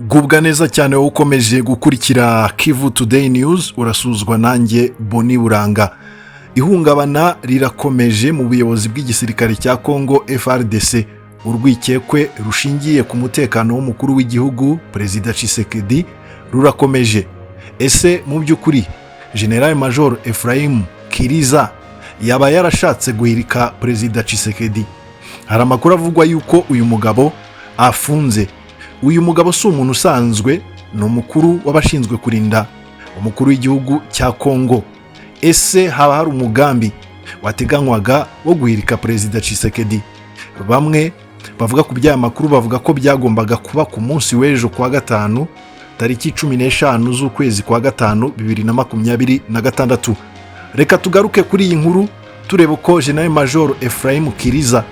gubwa neza cyane wowe ukomeje gukurikira Kivu Today News urasuzwa nanjye Boni Buranga. Ihungabana rirakomeje mu buyobozi bw'igisirikare cya Congo FARDC. Urwikekwe rushingiye ku mutekano w'umukuru w'igihugu Perezida Tshisekedi rurakomeje. Ese mu by'ukuri General Major Ephraim Kiriza yaba yarashatse guhirika Perezida Tshisekedi? Hari amakuru avugwa yuko uyu mugabo afunze. Uyu mugabo si umuntu usanzwe, ni umukuru w'abashinzwe kurinda umukuru w'igihugu cya Congo. Ese haba hari umugambi wateganywaga wo guhirika Perezida Tshisekedi? Bamwe bavuga ku by'aya makuru bavuga ko byagombaga kuba ku munsi w'ejo kwa gatanu tariki 15 z'ukwezi kwa gatanu 2026. Reka tugaruke kuri iyi nkuru turebe ko General Major Ephraim Kiriza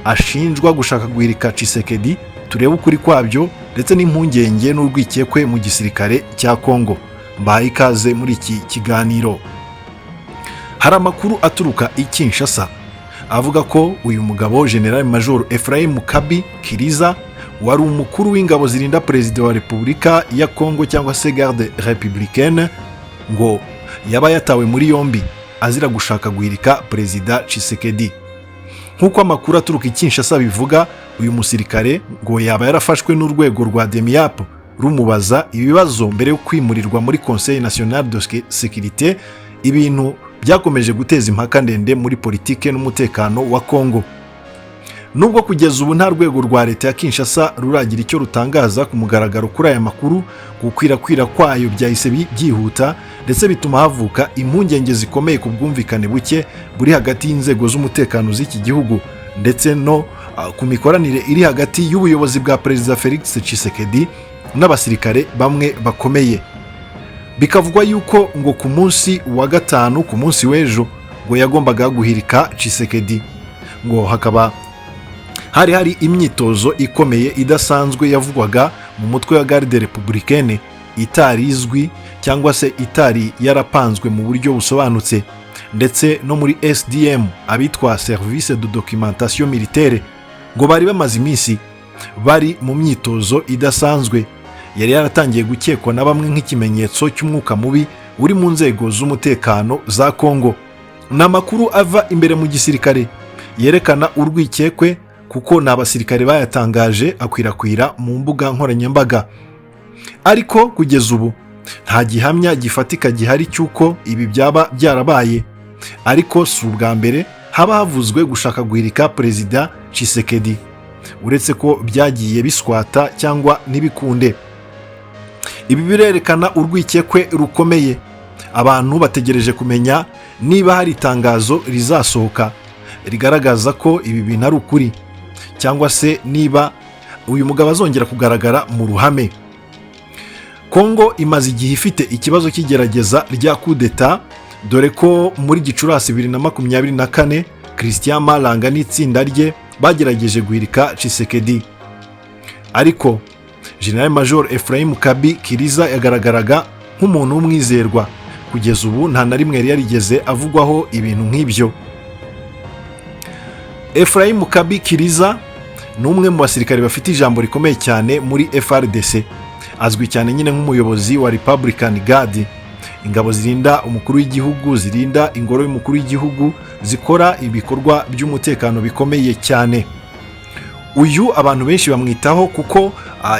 ashinjwa gushaka guhirika Tshisekedi, turebe ukuri kwabyo ndetse n'impungenge n'urwikekwe mu gisirikare cya Congo. Mbahaye ikaze muri iki kiganiro. Hari amakuru aturuka i Kinshasa avuga ko uyu mugabo General Major Ephraim Kiriza wari umukuru w'ingabo zirinda Perezida wa Repubulika ya Congo cyangwa se Garde Républicaine ngo yaba yatawe muri yombi azira gushaka guhirika Perezida Tshisekedi. Nk'uko amakuru aturuka i Kinshasa bivuga, uyu musirikare ngo yaba yarafashwe n'urwego rwa DEMIAP rumubaza ibibazo mbere yo kwimurirwa muri Conseil National de Sécurité, ibintu byakomeje guteza impaka ndende muri politike n'umutekano wa Congo. Nubwo kugeza ubu nta rwego rwa leta ya Kinshasa ruragira icyo rutangaza ku mugaragaro kuri aya makuru, gukwirakwira kwayo byahise byihuta ndetse bituma havuka impungenge zikomeye ku bwumvikane buke buri hagati y'inzego z'umutekano z'iki gihugu ndetse no ku mikoranire iri hagati y'ubuyobozi bwa Perezida Felix Tshisekedi n'abasirikare bamwe bakomeye. Bikavugwa yuko ngo ku munsi wa gatanu, ku munsi w'ejo, ngo yagombaga guhirika Tshisekedi. Ngo hakaba hari imyitozo ikomeye idasanzwe yavugwaga mu mutwe wa Garde Républicaine itarizwi cyangwa se itari yarapanzwe mu buryo busobanutse, ndetse no muri SDM abitwa Service de Documentation Militaire ngo bari bamaze iminsi bari mu myitozo idasanzwe yari yaratangiye gukekwa na bamwe nk'ikimenyetso cy'umwuka mubi uri mu nzego z'umutekano za Congo. N'amakuru ava imbere mu gisirikare yerekana urwikekwe kuko n'abasirikare bayatangaje akwirakwira mu mbuga nkoranyambaga. Ariko kugeza ubu nta gihamya gifatika gihari cy'uko ibi byaba byarabaye. Ariko si ubwa mbere haba havuzwe gushaka guhirika Perezida Tshisekedi, uretse ko byagiye biswata cyangwa ntibikunde. Ibi birerekana urwikekwe rukomeye. Abantu bategereje kumenya niba hari itangazo rizasohoka rigaragaza ko ibi bintu ari ukuri, cyangwa se niba uyu mugabo azongera kugaragara mu ruhame. Congo imaze igihe ifite ikibazo cy'igerageza rya coup d'etat, dore ko muri Gicurasi 2024 Christian Malanga n'itsinda rye bagerageje guhirika Tshisekedi. Ariko General Major Ephraim Kiriza yagaragaraga nk'umuntu w'umwizerwa. Kugeza ubu nta na rimwe yarigeze avugwaho ibintu nk'ibyo. Ephraim Kiriza ni umwe mu basirikare bafite ijambo rikomeye cyane muri FARDC. Azwi cyane nyine nk'umuyobozi wa Republican Guard, ingabo zirinda umukuru w'igihugu, zirinda ingoro y'umukuru w'igihugu, zikora ibikorwa by'umutekano bikomeye cyane. Uyu abantu benshi bamwitaho kuko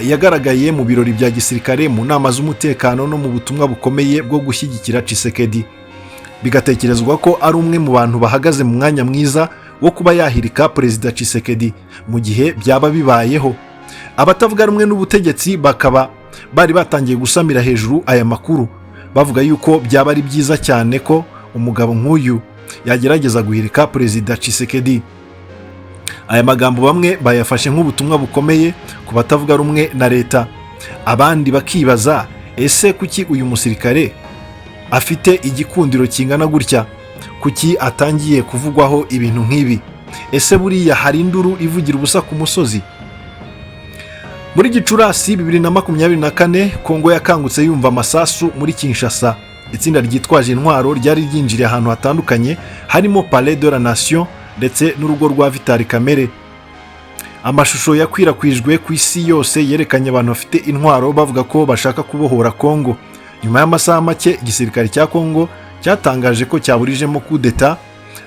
yagaragaye mu birori bya gisirikare, mu nama z'umutekano no mu butumwa bukomeye bwo gushyigikira Tshisekedi. Bigatekerezwa ko ari umwe mu bantu bahagaze mu mwanya mwiza wo kuba yahirika Perezida Tshisekedi mu gihe byaba bibayeho. Abatavuga rumwe n'ubutegetsi bakaba bari batangiye gusamira hejuru aya makuru, bavuga yuko byaba ari byiza cyane ko umugabo nk'uyu yagerageza guhirika Perezida Tshisekedi. Aya magambo bamwe bayafashe nk'ubutumwa bukomeye ku batavuga rumwe na leta. Abandi bakibaza, ese kuki uyu musirikare afite igikundiro kingana gutya? Kuki atangiye kuvugwaho ibintu nk'ibi? Ese buriya hari induru ivugira ubusa ku musozi? Muri Gicurasi 2024 Congo yakangutse yumva amasasu muri Kinshasa. Itsinda ryitwaje intwaro ryari ryinjiriye ahantu hatandukanye harimo Palais de la Nation ndetse n'urugo rwa Vital Kamerhe. amashusho yakwirakwijwe ku isi yose yerekanye abantu bafite intwaro bavuga ko bashaka kubohora Kongo. Nyuma y'amasaha make igisirikare cya Kongo cyatangaje ko cyaburijemo kudeta,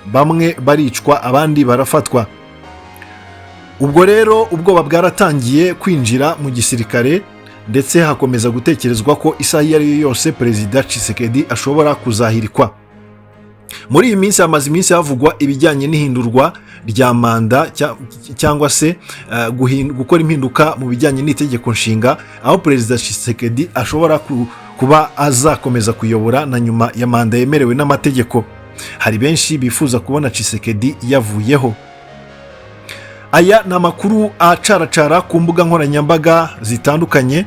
bamwe baricwa abandi barafatwa. Ubwo rero ubwoba bwaratangiye kwinjira mu gisirikare, ndetse hakomeza gutekerezwa ko isaha iyo ari yo yose Perezida Tshisekedi ashobora kuzahirikwa. Muri iyi minsi hamaze iminsi havugwa ibijyanye n'ihindurwa rya manda cyangwa se gukora impinduka mu bijyanye n'itegeko nshinga, aho Perezida Tshisekedi ashobora kuba azakomeza kuyobora na nyuma ya manda yemerewe n'amategeko. Hari benshi bifuza kubona Tshisekedi yavuyeho. Aya ni amakuru acaracara ku mbuga nkoranyambaga zitandukanye.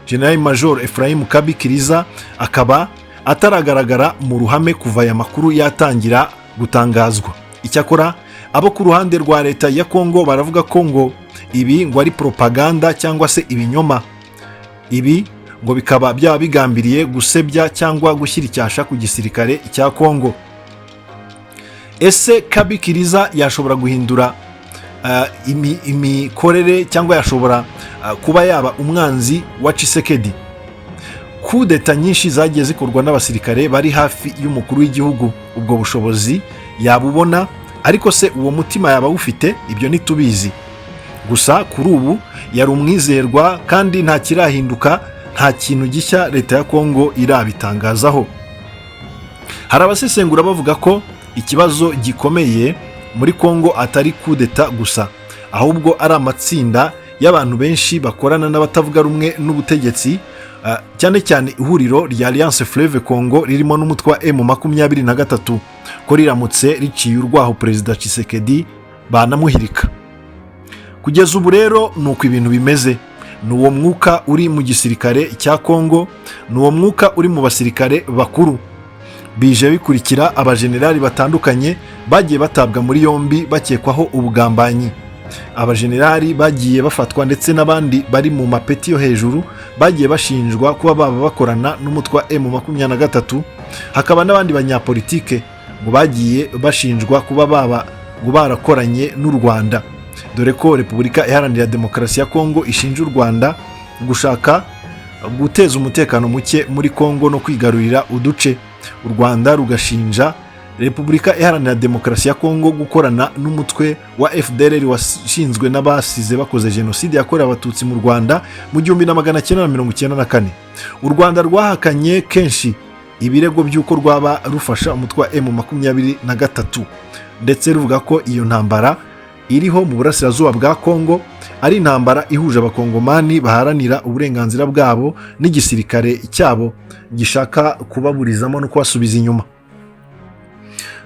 General Major Ephraim Kabikiriza akaba ataragaragara mu ruhame kuva aya makuru yatangira gutangazwa. Icyakora abo ku ruhande rwa leta ya Kongo baravuga ko ngo ibi ngo ari propaganda cyangwa se ibinyoma. Ibi ngo bikaba byaba bigambiriye gusebya cyangwa gushyira icyasha ku gisirikare cya Kongo. Ese Kabikiriza yashobora guhindura imikorere cyangwa yashobora kuba yaba umwanzi wa Tshisekedi? Kudeta nyinshi zagiye zikorwa n'abasirikare bari hafi y'umukuru w'igihugu. Ubwo bushobozi yabubona, ariko se uwo mutima yaba awufite? Ibyo ntitubizi. Gusa kuri ubu yari umwizerwa kandi nta kirahinduka, nta kintu gishya leta ya Kongo irabitangazaho. Hari abasesengura bavuga ko ikibazo gikomeye muri Kongo atari kudeta gusa, ahubwo ari amatsinda y'abantu benshi bakorana n'abatavuga rumwe n'ubutegetsi, cyane cyane ihuriro rya Alliance Fleuve Congo ririmo n'umutwe wa M23 ko riramutse riciye urwaho Perezida Tshisekedi banamuhirika. Kugeza ubu rero nuko ibintu bimeze. Ni uwo mwuka uri mu gisirikare cya Kongo, ni uwo mwuka uri mu basirikare bakuru. Bije bikurikira abajenerali batandukanye bagiye batabwa muri yombi bakekwaho ubugambanyi. Abajenerali bagiye bafatwa, ndetse n'abandi bari mu mapeti yo hejuru bagiye bashinjwa kuba baba bakorana n'umutwe wa M23. Hakaba n'abandi banyapolitike ngo bagiye bashinjwa kuba baba ngo barakoranye n'u Rwanda, dore ko Repubulika Iharanira Demokarasi ya Kongo ishinja u Rwanda gushaka guteza umutekano muke muri Kongo no kwigarurira uduce. U Rwanda rugashinja Repubulika Iharanira Demokarasi ya Kongo gukorana n'umutwe wa FDLR washinzwe n'abasize bakoze jenoside yakorewe abatutsi mu Rwanda mu 1994. U Rwanda rwahakanye kenshi ibirego by'uko rwaba rufasha umutwe wa M23, ndetse ruvuga ko iyo ntambara iriho mu burasirazuba bwa Kongo ari intambara ihuje abakongomani baharanira uburenganzira bwabo n'igisirikare cyabo gishaka kubaburizamo no kubasubiza inyuma.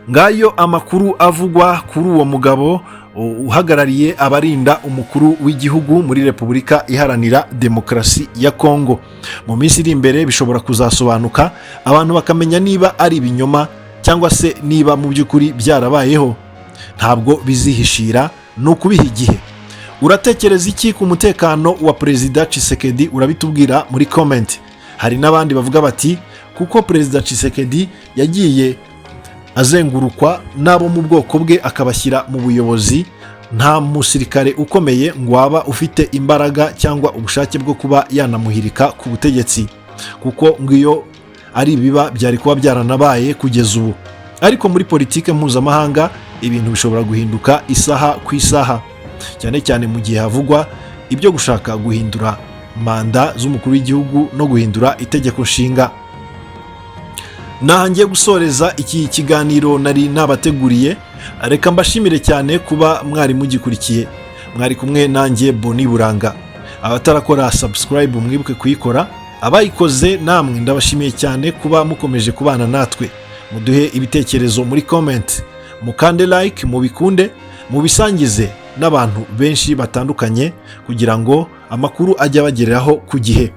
Ngayo amakuru avugwa kuri uwo mugabo uhagarariye abarinda umukuru w'igihugu muri Repubulika Iharanira Demokarasi ya Kongo. Mu minsi iri imbere bishobora kuzasobanuka, abantu bakamenya niba ari ibinyoma cyangwa se niba mu by'ukuri byarabayeho. Ntabwo bizihishira, ni ukubiha igihe. Uratekereza iki ku mutekano wa Perezida Tshisekedi? Urabitubwira muri comment. Hari n'abandi bavuga bati kuko Perezida Tshisekedi yagiye azengurukwa n'abo mu bwoko bwe akabashyira mu buyobozi, nta musirikare ukomeye ngo waba ufite imbaraga cyangwa ubushake bwo kuba yanamuhirika ku butegetsi, kuko ngiyo ari ibiba byari kuba byaranabaye kugeza ubu. Ariko muri politike mpuzamahanga ibintu bishobora guhinduka isaha ku isaha, cyane cyane mu gihe havugwa ibyo gushaka guhindura manda z'umukuru w'igihugu no guhindura itegeko nshinga. Nahangiye gusoreza iki kiganiro nari nabateguriye. Reka mbashimire cyane kuba mwari mugikurikiye. Mwari kumwe nanjye Boni Buranga. Abatarakora subscribe mwibuke kuyikora, abayikoze namwe ndabashimiye cyane kuba mukomeje kubana natwe. Muduhe ibitekerezo muri comment, mukande like, mubikunde, mubisangize n'abantu benshi batandukanye kugira ngo amakuru ajye abagereraho ku gihe.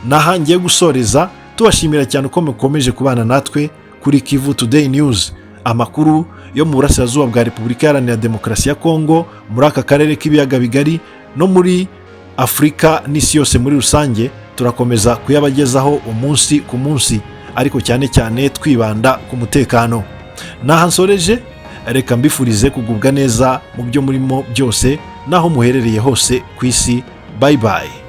Nahangiye gusoreza tubashimira cyane uko mukomeje kubana natwe kuri Kivu Today News, amakuru yo mu burasirazuba bwa Repubulika Iharanira Demokarasi ya Kongo, muri aka karere k'ibiyaga bigari no muri Afurika n'isi yose muri rusange. Turakomeza kuyabagezaho umunsi ku munsi, ariko cyane cyane twibanda ku mutekano. Nahansoreje, reka mbifurize kugubwa neza mu byo murimo byose. n'aho muherereye hose ku isi. Bye bye.